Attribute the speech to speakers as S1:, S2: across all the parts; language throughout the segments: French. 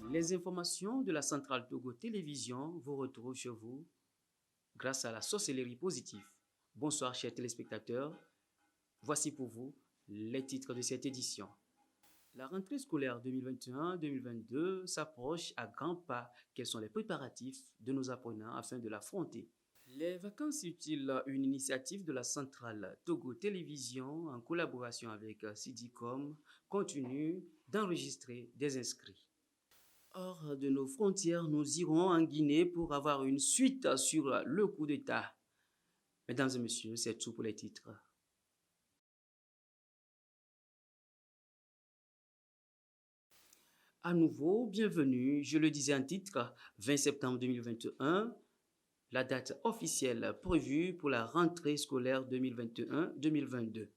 S1: Les informations de la centrale Togo Télévision vous retrouvent chez vous grâce à la sorcellerie positive. Bonsoir chers téléspectateurs, voici pour vous les titres de cette édition. La rentrée scolaire 2021-2022 s'approche à grands pas. Quels sont les préparatifs de nos apprenants afin de l'affronter? Les vacances utiles, une initiative de la centrale Togo Télévision en collaboration avec Sidicom, continue d'enregistrer des inscrits. Hors de nos frontières, nous irons en Guinée pour avoir une suite sur le coup d'État. Mesdames et messieurs, c'est tout pour les titres. À nouveau, bienvenue. Je le disais en titre, 20 septembre 2021, la date officielle prévue pour la rentrée scolaire 2021-2022.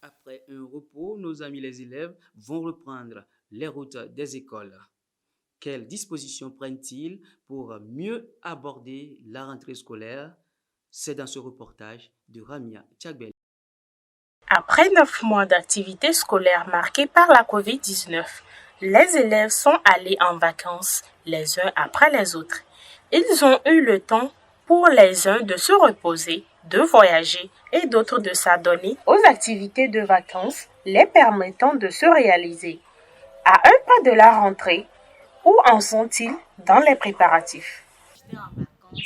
S1: Après un repos, nos amis les élèves vont reprendre les routes des écoles. Quelles dispositions prennent-ils pour mieux aborder la rentrée scolaire? C'est dans ce reportage de Ramia Tchagbel.
S2: Après 9 mois d'activité scolaire marquée par la COVID-19, les élèves sont allés en vacances les uns après les autres. Ils ont eu le temps pour les uns de se reposer, de voyager et d'autres de s'adonner aux activités de vacances les permettant de se réaliser. À un pas de la rentrée, où en sont-ils dans les préparatifs?
S3: J'étais en vacances de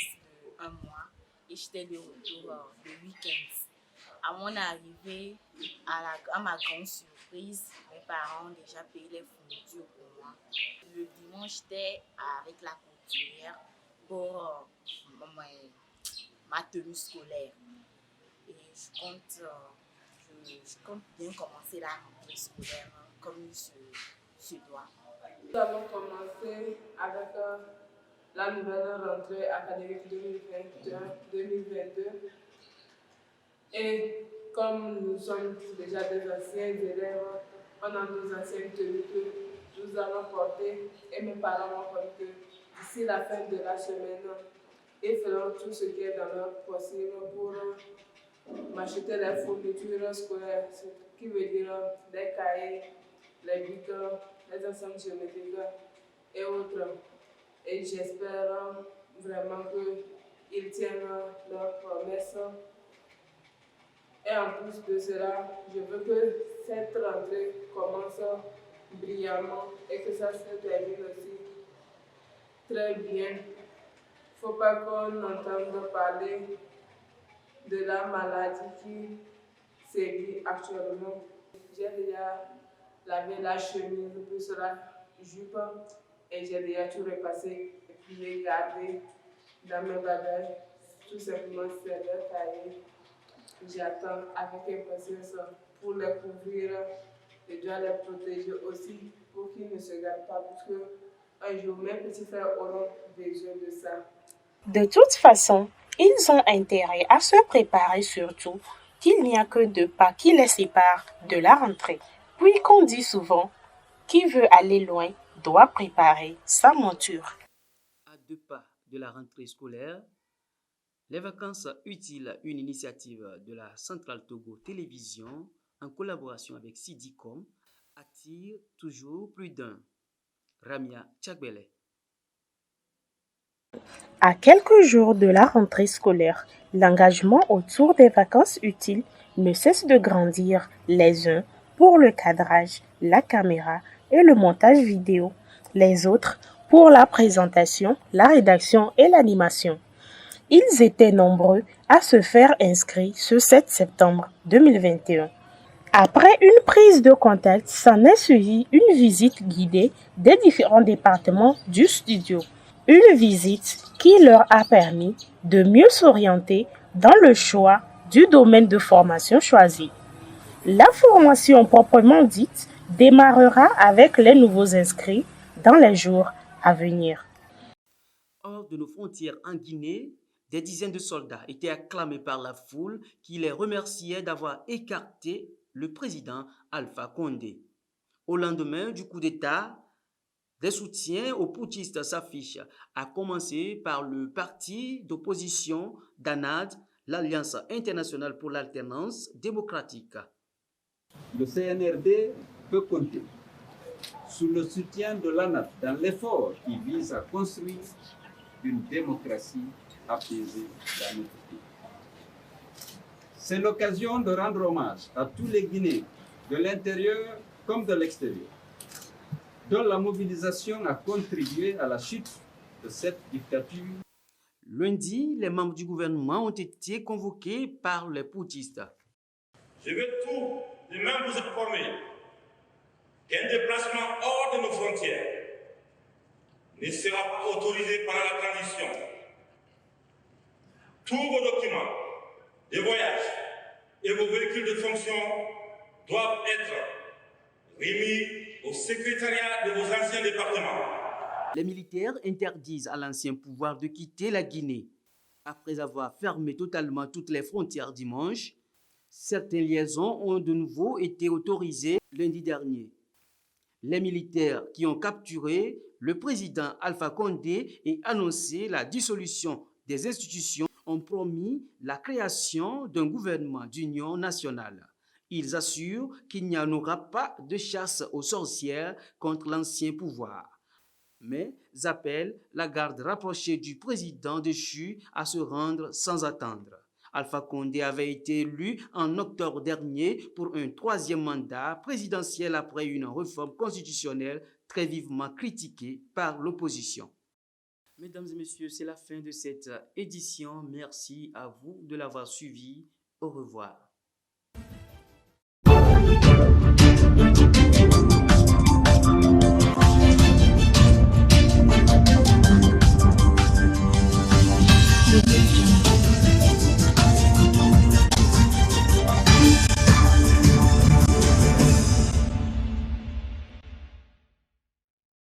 S3: 1 mois et j'étais de retour le week-end. À mon arrivée, à ma grande surprise, mes parents ont déjà payé les fournitures pour moi. Le dimanche, j'étais avec la couturière pour ma tenue scolaire. Et je compte bien commencer la rentrée scolaire comme il se doit.
S4: Nous allons commencer avec la nouvelle rentrée académique 2021-2022. Et comme nous sommes déjà des anciens élèves, on a nos anciennes tenues que nous allons porter et mes parents m'ont promis que d'ici la fin de la semaine, ils feront tout ce qui est dans leur possible pour m'acheter les fournitures scolaires, ce qui veut dire des cahiers, les bics, les ensembles géométriques et autres. Et j'espère vraiment qu'ils tiennent leurs promesses. Et en plus de cela, je veux que cette rentrée commence brillamment et que ça se termine aussi très bien. Il ne faut pas qu'on entende parler de la maladie qui sévit actuellement. J'ai déjà lavé la chemise plus la jupe et j'ai déjà tout repassé et puis j'ai gardé dans mes bagages tout simplement ces deux cahiers. J'attends avec impatience pour les couvrir et dois les protéger aussi pour qu'ils ne se gardent pas parce que un jour mes petits frères auront besoin de ça.
S2: De toute façon, ils ont intérêt à se préparer surtout qu'il n'y a que 2 pas qui les séparent de la rentrée. Puis qu'on dit souvent, qui veut aller loin doit préparer sa monture.
S1: À 2 pas de la rentrée scolaire, les vacances utiles, une initiative de la centrale Togo Télévision en collaboration avec Sidicom, attire toujours plus d'un. Ramia Tchagbele.
S2: À quelques jours de la rentrée scolaire, l'engagement autour des vacances utiles ne cesse de grandir, les uns pour le cadrage, la caméra et le montage vidéo, les autres pour la présentation, la rédaction et l'animation. Ils étaient nombreux à se faire inscrire ce 7 septembre 2021. Après une prise de contact, s'en est suivi une visite guidée des différents départements du studio. Une visite qui leur a permis de mieux s'orienter dans le choix du domaine de formation choisi. La formation proprement dite démarrera avec les nouveaux inscrits dans les jours à venir.
S1: Hors de nos frontières en Guinée, des dizaines de soldats étaient acclamés par la foule qui les remerciait d'avoir écarté le président Alpha Condé. Au lendemain du coup d'État, des soutiens aux putschistes s'affichent, à commencer par le parti d'opposition d'ANAD, l'Alliance internationale pour l'alternance démocratique.
S5: Le CNRD peut compter sur le soutien de l'ANAD dans l'effort qui vise à construire une démocratie apaisée dans notre pays. C'est l'occasion de rendre hommage à tous les Guinéens, de l'intérieur comme de l'extérieur, dont la mobilisation a contribué à la chute de cette dictature.
S1: Lundi, les membres du gouvernement ont été convoqués par les putschistes.
S6: Je veux tout de même vous informer qu'un déplacement hors de nos frontières ne sera pas autorisé pendant la transition. Tous vos documents de voyage et vos véhicules de fonction doivent être remis au secrétariat de vos anciens départements.
S1: Les militaires interdisent à l'ancien pouvoir de quitter la Guinée. Après avoir fermé totalement toutes les frontières dimanche, certaines liaisons ont de nouveau été autorisées lundi dernier. Les militaires qui ont capturé le président Alpha Condé et annoncé la dissolution des institutions ont promis la création d'un gouvernement d'union nationale. Ils assurent qu'il n'y en aura pas de chasse aux sorcières contre l'ancien pouvoir, mais appellent la garde rapprochée du président déchu à se rendre sans attendre. Alpha Condé avait été élu en octobre dernier pour un troisième mandat présidentiel après une réforme constitutionnelle très vivement critiquée par l'opposition. Mesdames et messieurs, c'est la fin de cette édition. Merci à vous de l'avoir suivi. Au revoir.
S2: Le